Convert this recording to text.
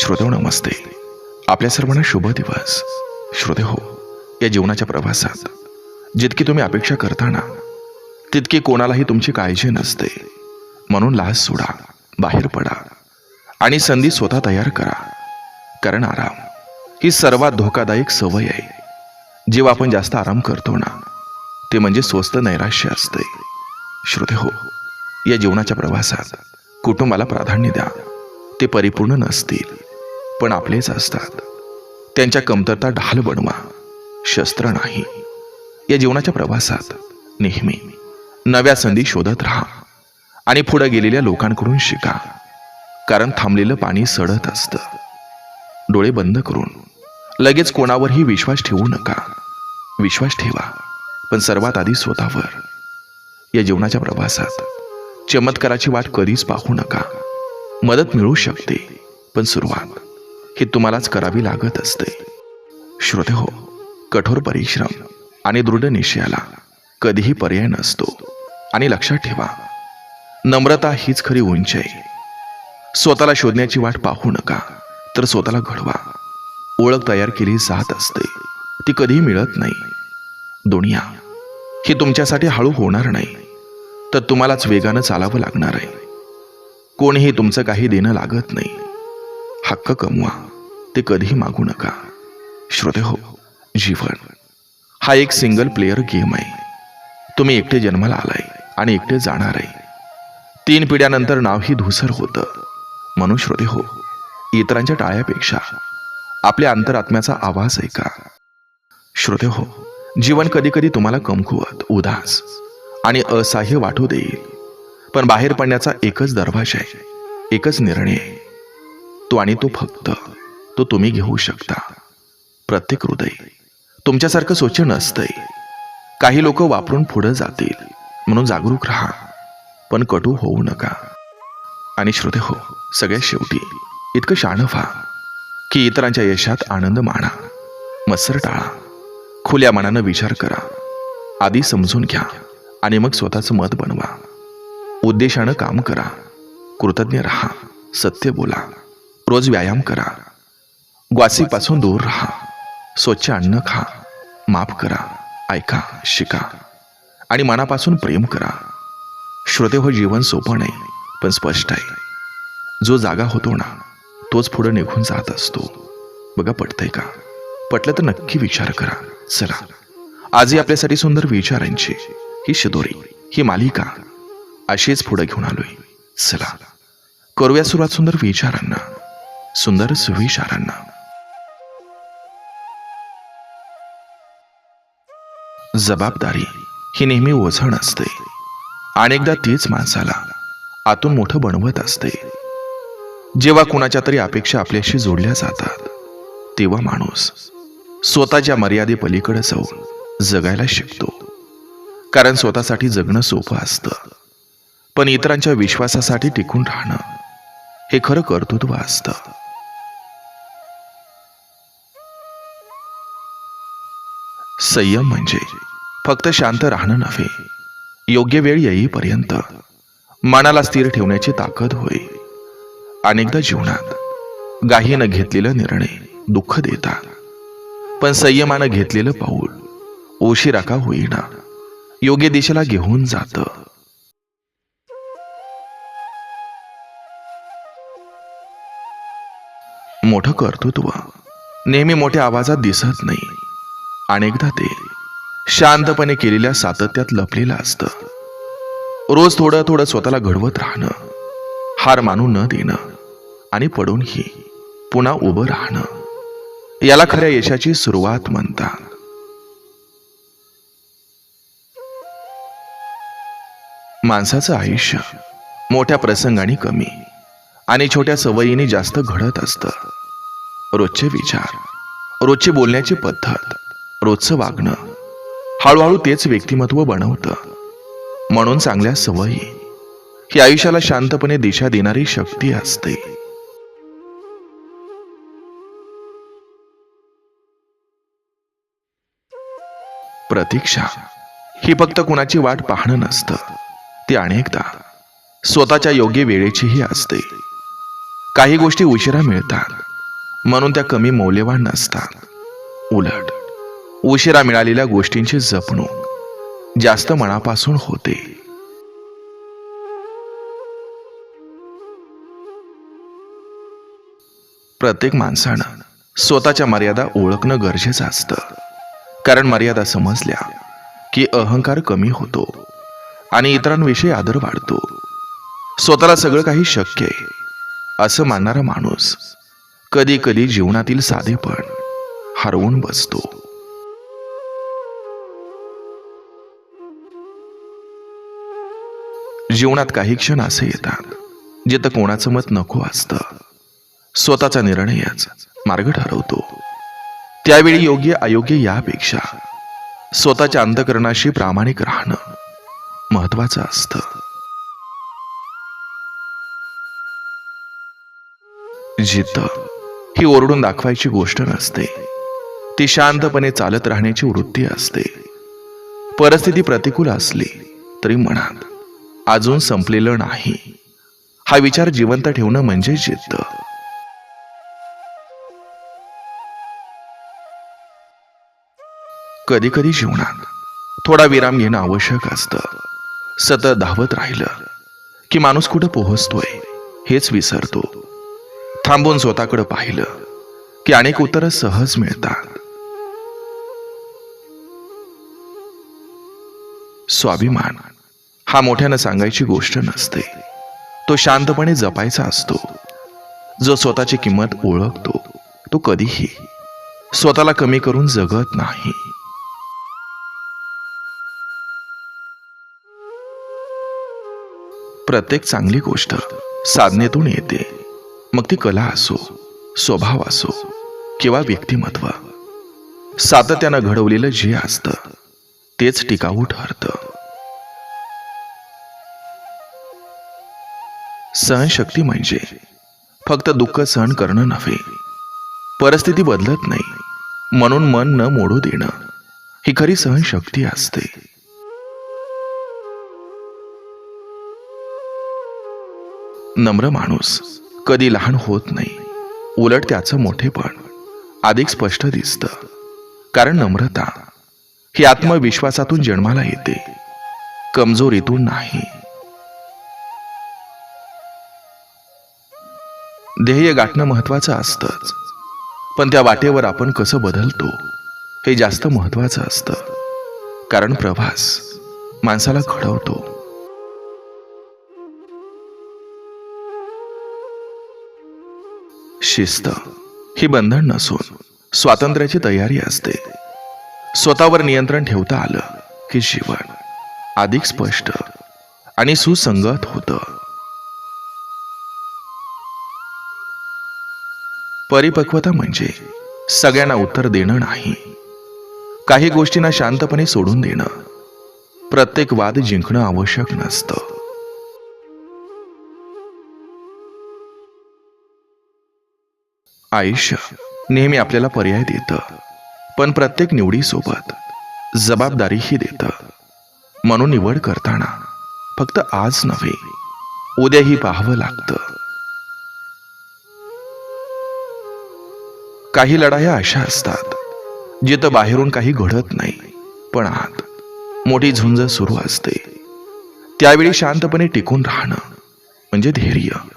श्रोतेहो नमस्ते. आपल्या सर्वांना शुभ दिवस. श्रोतेहो, या जीवनाच्या प्रवासात जितकी तुम्ही अपेक्षा करता ना तितकी कोणालाही तुमची काळजी नसते. म्हणून लाज सोडा, बाहेर पडा आणि संधी स्वतः तयार करा. कारण आराम ही सर्वात धोकादायक सवय आहे. जेव्हा आपण जास्त आराम करतो ना ते म्हणजे स्वस्त नैराश्य असते. श्रोतेहो, या जीवनाच्या प्रवासात कुटुंबाला प्राधान्य द्या. ते परिपूर्ण नसतील पण आपलेच असतात. त्यांच्या कमतरता ढाल बनवा, शस्त्र नाही. या जीवनाच्या प्रवासात नेहमी नव्या संधी शोधत राहा आणि पुढे गेलेल्या लोकांकडून शिका. कारण थांबलेलं पाणी सडत असतं. डोळे बंद करून लगेच कोणावरही विश्वास ठेवू नका. विश्वास ठेवा पण सर्वात आधी स्वतःवर. या जीवनाच्या प्रवासात चमत्काराची वाट कधीच पाहू नका. मदत मिळू शकते पण सुरुवात ही तुम्हालाच करावी लागत असते. श्रोतेहो, कठोर परिश्रम आणि दृढ निश्चयाला कधीही पर्याय नसतो. आणि लक्षात ठेवा, नम्रता हीच खरी उंची आहे. स्वतःला शोधण्याची वाट पाहू नका तर स्वतःला घडवा. ओळख तयार केली जात असते, ती कधीही मिळत नाही. दुनिया ही तुमच्यासाठी हळू होणार नाही तर तुम्हालाच वेगानं चालावं लागणार आहे. कोणीही तुमचं काही देणं लागत नाही. हक्क कमवा, ते कधीही मागू नका. श्रोतेहो, जीवन हा एक सिंगल प्लेयर गेम आहे. तुम्ही एकटे जन्माला आलाय आणि एकटे जाणार आहे. 3 पिढ्यानंतर नावही धूसर होतं. म्हणून श्रोतेहो, इतरांच्या टाळ्यापेक्षा आपल्या अंतरात्म्याचा आवाज ऐका. श्रोतेहो, जीवन कधी कधी तुम्हाला कमकुवत, उदास आणि असहाय्य वाटू देईल. पण बाहेर पडण्याचा एकच दरवाजा आहे, एकच निर्णय आहे. तो फक्त तुम्ही घेऊ शकता. प्रत्येक हृदय तुमच्यासारखं स्वच्छ नसतंय. काही लोक वापरून पुढे जातील. म्हणून जागरूक राहा पण कटू होऊ नका. आणि श्रोतेहो, सगळ्यात शेवटी इतकं शहाणं व्हा की इतरांच्या यशात आनंद माना. मत्सर टाळा. खुल्या मनानं विचार करा. आधी समजून घ्या आणि मग स्वतःचं मत बनवा. उद्देशानं काम करा. कृतज्ञ राहा. सत्य बोला. रोज व्यायाम करा. ग्वासीपासून दूर राहा. स्वच्छ अन्न खा. माफ करा. ऐका, शिका आणि मनापासून प्रेम करा. श्रोतेहो, जीवन सोपं नाही पण स्पष्ट आहे. जो जागा होतो ना तोच पुढे निघून जात असतो. बघा, पटतंय का? पटलं तर नक्की विचार करा. चला, आजही आपल्यासाठी सुंदर विचारांची ही शिदोरी, ही मालिका अशीच पुढे घेऊन आलोय. चला, करूया सुरुवात सुंदर विचारांना, सुंदर सुविचारांना. जबाबदारी ही नेहमी ओझळ असते. अनेकदा तीच माणसाला आतून मोठं बनवत असते. जेव्हा कुणाच्या तरी अपेक्षा आपल्याशी जोडल्या जातात तेव्हा माणूस स्वतःच्या मर्यादेपलीकडे जाऊन जगायला शिकतो. कारण स्वतःसाठी जगणं सोपं असतं पण इतरांच्या विश्वासासाठी टिकून राहणं हे खरं कर्तृत्व असतं. संयम म्हणजे फक्त शांत राहणं नव्हे, योग्य वेळ येईपर्यंत मनाला स्थिर ठेवण्याची ताकद होय. अनेकदा जीवनात घाईनं घेतलेलं निर्णय दुःख देतात पण संयमानं घेतलेलं पाऊल उशिरा का होईना योग्य दिशेला घेऊन जातं. मोठं कर्तृत्व नेहमी मोठ्या आवाजात दिसत नाही. अनेकदा ते शांतपणे केलेल्या सातत्यात लपलेलं असतं. रोज थोडं थोडं स्वतःला घडवत राहणं, हार मानू न देणं आणि पडूनही पुन्हा उभं राहणं, याला खऱ्या यशाची सुरुवात म्हणतात. माणसाचं आयुष्य मोठ्या प्रसंगांनी कमी आणि छोट्या सवयीने जास्त घडत असतं. रोजचे विचार, रोजची बोलण्याची पद्धत, रोजचं वागणं हळूहळू तेच व्यक्तिमत्व बनवतं. म्हणून चांगल्या सवयी ही आयुष्याला शांतपणे दिशा देणारी शक्ती असते. प्रतीक्षा ही फक्त कुणाची वाट पाहणं नसतं, ती अनेकदा स्वतःच्या योग्य वेळेचीही असते. काही गोष्टी उशिरा मिळतात म्हणून त्या कमी मौल्यवान नसतात. उलट उशिरा मिळालेल्या गोष्टींची जपणूक जास्त मनापासून होते. प्रत्येक माणसानं स्वतःच्या मर्यादा ओळखणं गरजेचं असतं. कारण मर्यादा समजल्या की अहंकार कमी होतो आणि इतरांविषयी आदर वाढतो. स्वतःला सगळं काही शक्य आहे असं मानणारा माणूस कधी कधी जीवनातील साधेपण हरवून बसतो. जीवनात काही क्षण असे येतात जिथं कोणाचं मत नको असतं. स्वतःचा निर्णयच मार्ग ठरवतो. त्यावेळी योग्य अयोग्य यापेक्षा स्वतःच्या अंतःकरणाशी प्रामाणिक राहणं महत्वाचं असतं. जिद्द ही ओरडून दाखवायची गोष्ट नसते. ती शांतपणे चालत राहण्याची वृत्ती असते. परिस्थिती प्रतिकूल असली तरी मनात अजून संपलेलं नाही हा विचार जिवंत ठेवणं म्हणजे जिद्द. कधी कधी जीवनात थोडा विराम घेणं आवश्यक असतं. सतत धावत राहिलं की माणूस कुठं पोहोचतोय हेच विसरतो. थांबून स्वतःकडे पाहिलं की अनेक उत्तरं सहज मिळतात. स्वाभिमान हा मोठ्यानं सांगायची गोष्ट नसते. तो शांतपणे जपायचा असतो. जो स्वतःची किंमत ओळखतो तो कधीही स्वतःला कमी करून जगत नाही. प्रत्येक चांगली गोष्ट साधनेतून येते. मग ती कला असो, स्वभाव असो किंवा व्यक्तिमत्व. सातत्यानं घडवलेलं जे असतं तेच टिकाऊ ठरतं. सहनशक्ती म्हणजे फक्त दुःख सहन करणं नव्हे. परिस्थिती बदलत नाही म्हणून मन न मोडू देणं ही खरी सहनशक्ती असते. नम्र माणूस कधी लहान होत नाही. उलट त्याचं मोठेपण अधिक स्पष्ट दिसतं. कारण नम्रता ही आत्मविश्वासातून जन्माला येते, कमजोरीतून नाही. ध्येय गाठणं महत्वाचं असतंच, पण त्या वाटेवर आपण कसं बदलतो हे जास्त महत्वाचं असतं. कारण प्रवास माणसाला घडवतो. शिस्त ही बंधन नसून स्वातंत्र्याची तयारी असते. स्वतःवर नियंत्रण ठेवता आलं की जीवन अधिक स्पष्ट आणि सुसंगत होतं. परिपक्वता म्हणजे सगळ्यांना उत्तर देणं नाही. काही गोष्टींना शांतपणे सोडून देणं. प्रत्येक वाद जिंकणं आवश्यक नसतं. आयुष्य नेहमी आपल्याला पर्याय देतं, पण प्रत्येक निवडीसोबत जबाबदारीही देतं. म्हणून निवड करताना फक्त आज नव्हे उद्याही पाहावं लागतं. काही लढाया अशा असतात जिथं बाहेरून काही घडत नाही, पण आत मोठी झुंज सुरू असते. त्यावेळी शांतपणे टिकून राहणं म्हणजे धैर्य.